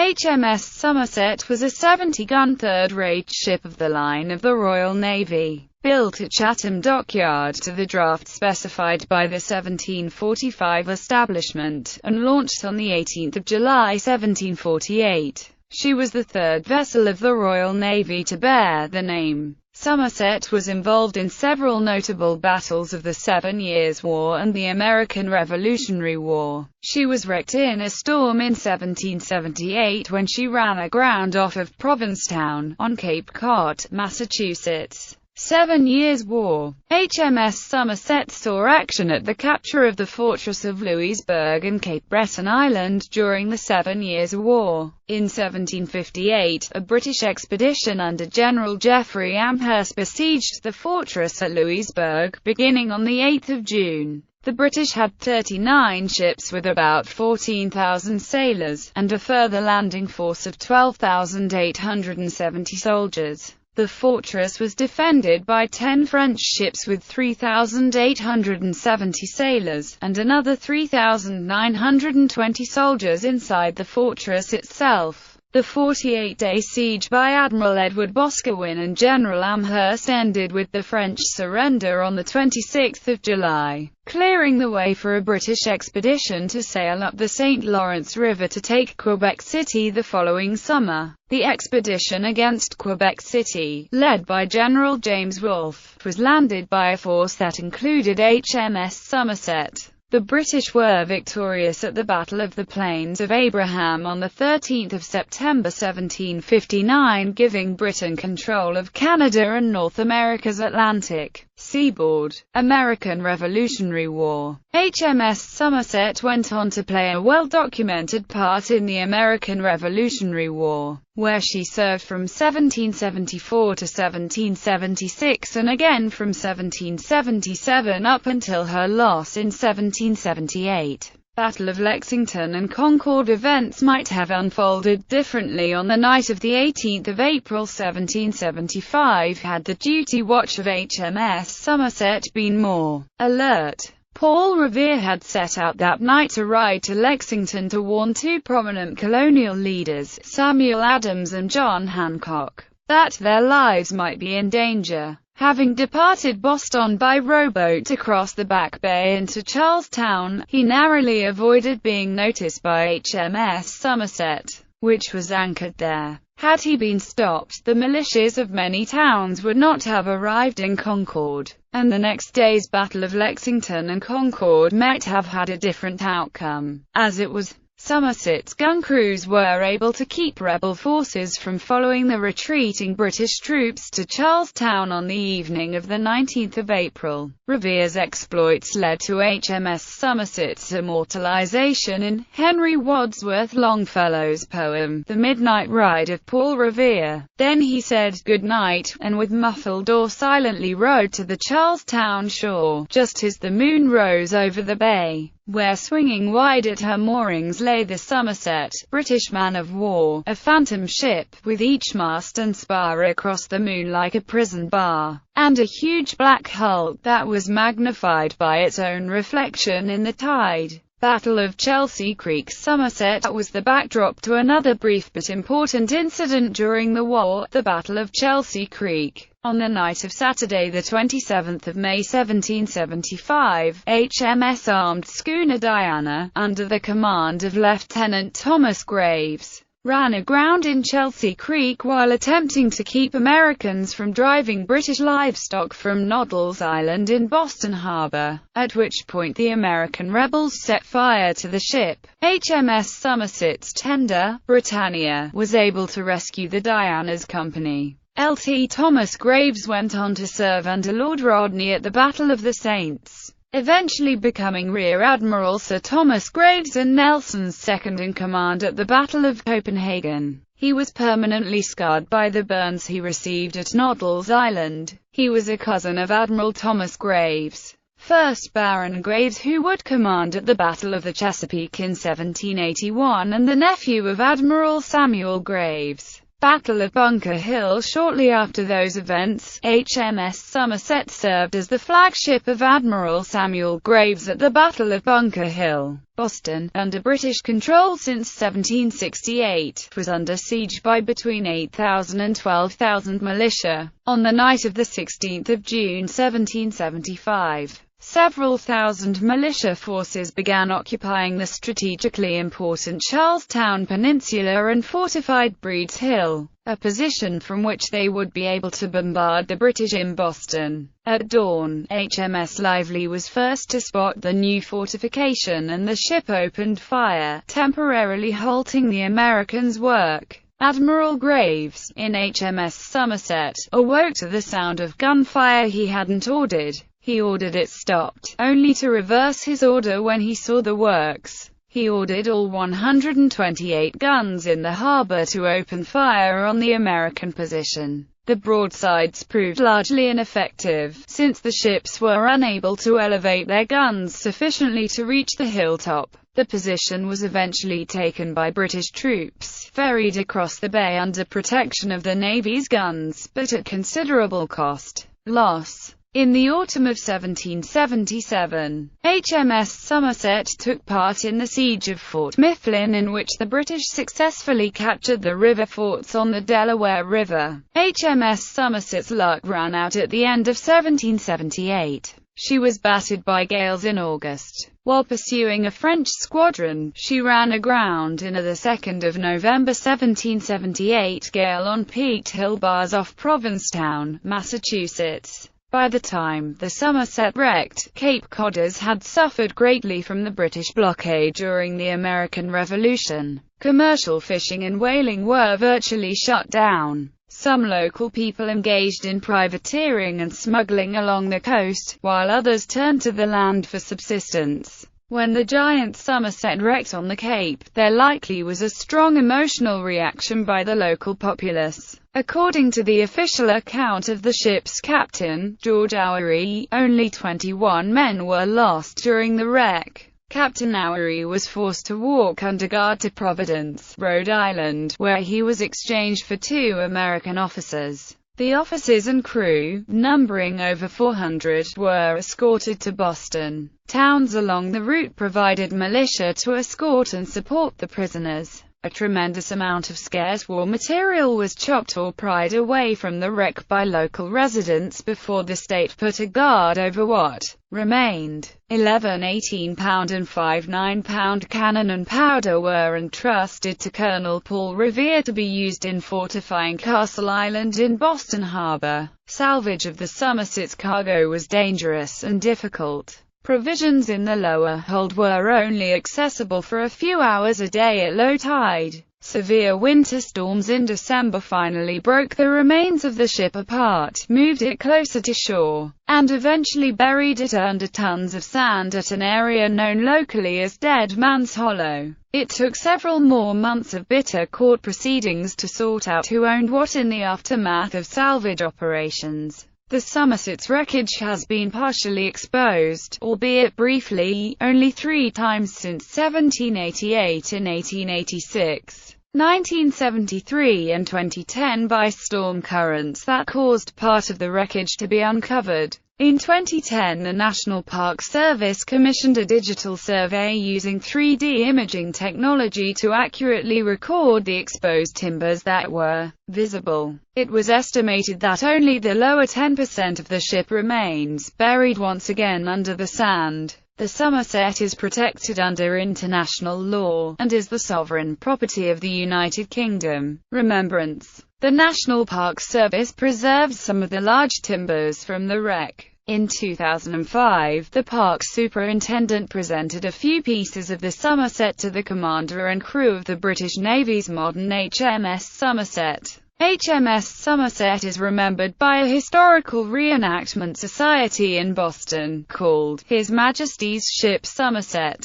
HMS Somerset was a 70-gun third-rate ship of the line of the Royal Navy, built at Chatham Dockyard to the draught specified by the 1745 establishment, and launched on 18 July 1748. She was the third vessel of the Royal Navy to bear the name. Somerset was involved in several notable battles of the 7 Years' War and the American Revolutionary War. She was wrecked in a storm in 1778 when she ran aground off of Provincetown, on Cape Cod, Massachusetts. 7 Years' War. HMS Somerset saw action at the capture of the fortress of Louisbourg and Cape Breton Island during the 7 Years' War. In 1758, a British expedition under General Geoffrey Amherst besieged the fortress at Louisbourg, beginning on 8 June. The British had 39 ships with about 14,000 sailors, and a further landing force of 12,870 soldiers. The fortress was defended by 10 French ships with 3,870 sailors, and another 3,920 soldiers inside the fortress itself. The 48-day siege by Admiral Edward Boscawen and General Amherst ended with the French surrender on 26 July, clearing the way for a British expedition to sail up the St. Lawrence River to take Quebec City the following summer. The expedition against Quebec City, led by General James Wolfe, was landed by a force that included HMS Somerset. The British were victorious at the Battle of the Plains of Abraham on 13 September 1759, giving Britain control of Canada and North America's Atlantic seaboard. American Revolutionary War. HMS Somerset went on to play a well-documented part in the American Revolutionary War, where she served from 1774 to 1776 and again from 1777 up until her loss in 1778. Battle of Lexington and Concord. Events might have unfolded differently on the night of 18 April 1775 had the duty watch of HMS Somerset been more alert. Paul Revere had set out that night to ride to Lexington to warn 2 prominent colonial leaders, Samuel Adams and John Hancock, that their lives might be in danger. Having departed Boston by rowboat across the Back Bay into Charlestown, he narrowly avoided being noticed by HMS Somerset, which was anchored there. Had he been stopped, the militias of many towns would not have arrived in Concord, and the next day's Battle of Lexington and Concord might have had a different outcome. As it was, Somerset's gun crews were able to keep rebel forces from following the retreating British troops to Charlestown on the evening of 19 April. Revere's exploits led to HMS Somerset's immortalization in Henry Wadsworth Longfellow's poem, The Midnight Ride of Paul Revere. Then he said good night, and with muffled oar silently rowed to the Charlestown shore, just as the moon rose over the bay, where swinging wide at her moorings lay the Somerset, British man-of-war, a phantom ship, with each mast and spar across the moon like a prison bar, and a huge black hull that was magnified by its own reflection in the tide. Battle of Chelsea Creek. Somerset was the backdrop to another brief but important incident during the war, the Battle of Chelsea Creek. On the night of Saturday, 27 May 1775, HMS armed schooner Diana, under the command of Lieutenant Thomas Graves, ran aground in Chelsea Creek while attempting to keep Americans from driving British livestock from Noddle's Island in Boston Harbor, at which point the American rebels set fire to the ship. HMS Somerset's tender, Britannia, was able to rescue the Diana's company. Lt. Thomas Graves went on to serve under Lord Rodney at the Battle of the Saints, eventually becoming Rear Admiral Sir Thomas Graves and Nelson's second-in-command at the Battle of Copenhagen. He was permanently scarred by the burns he received at Noddle's Island. He was a cousin of Admiral Thomas Graves, 1st Baron Graves, who would command at the Battle of the Chesapeake in 1781, and the nephew of Admiral Samuel Graves. Battle of Bunker Hill. Shortly after those events, HMS Somerset served as the flagship of Admiral Samuel Graves at the Battle of Bunker Hill. Boston, under British control since 1768, was under siege by between 8,000 and 12,000 militia. On the night of 16 June 1775, several thousand militia forces began occupying the strategically important Charlestown Peninsula and fortified Breed's Hill, a position from which they would be able to bombard the British in Boston. At dawn, HMS Lively was first to spot the new fortification, and the ship opened fire, temporarily halting the Americans' work. Admiral Graves, in HMS Somerset, awoke to the sound of gunfire he hadn't ordered. He ordered it stopped, only to reverse his order when he saw the works. He ordered all 128 guns in the harbor to open fire on the American position. The broadsides proved largely ineffective, since the ships were unable to elevate their guns sufficiently to reach the hilltop. The position was eventually taken by British troops, ferried across the bay under protection of the Navy's guns, but at considerable loss. In the autumn of 1777, HMS Somerset took part in the siege of Fort Mifflin, in which the British successfully captured the river forts on the Delaware River. HMS Somerset's luck ran out at the end of 1778. She was battered by gales in August. While pursuing a French squadron, she ran aground in a 2 November 1778 gale on Peaked Hill Bars off Provincetown, Massachusetts. By the time the Somerset wrecked, Cape Codders had suffered greatly from the British blockade during the American Revolution. Commercial fishing and whaling were virtually shut down. Some local people engaged in privateering and smuggling along the coast, while others turned to the land for subsistence. When the giant Somerset wrecked on the Cape, there likely was a strong emotional reaction by the local populace. According to the official account of the ship's captain, George Oury, only 21 men were lost during the wreck. Captain Oury was forced to walk under guard to Providence, Rhode Island, where he was exchanged for 2 American officers. The officers and crew, numbering over 400, were escorted to Boston. Towns along the route provided militia to escort and support the prisoners. A tremendous amount of scarce war material was chopped or pried away from the wreck by local residents before the state put a guard over what remained. 11 18-pound and 5 9-pound cannon and powder were entrusted to Colonel Paul Revere to be used in fortifying Castle Island in Boston Harbor. Salvage of the Somerset's cargo was dangerous and difficult. Provisions in the lower hold were only accessible for a few hours a day at low tide. Severe winter storms in December finally broke the remains of the ship apart, moved it closer to shore, and eventually buried it under tons of sand at an area known locally as Dead Man's Hollow. It took several more months of bitter court proceedings to sort out who owned what in the aftermath of salvage operations. The Somerset's wreckage has been partially exposed, albeit briefly, only 3 times since 1788 in 1886, 1973 and 2010 by storm currents that caused part of the wreckage to be uncovered. In 2010, the National Park Service commissioned a digital survey using 3D imaging technology to accurately record the exposed timbers that were visible. It was estimated that only the lower 10% of the ship remains, buried once again under the sand. The Somerset is protected under international law, and is the sovereign property of the United Kingdom. Remembrance. The National Park Service preserved some of the large timbers from the wreck. In 2005, the park superintendent presented a few pieces of the Somerset to the commander and crew of the British Navy's modern HMS Somerset. HMS Somerset is remembered by a historical reenactment society in Boston, called His Majesty's Ship Somerset.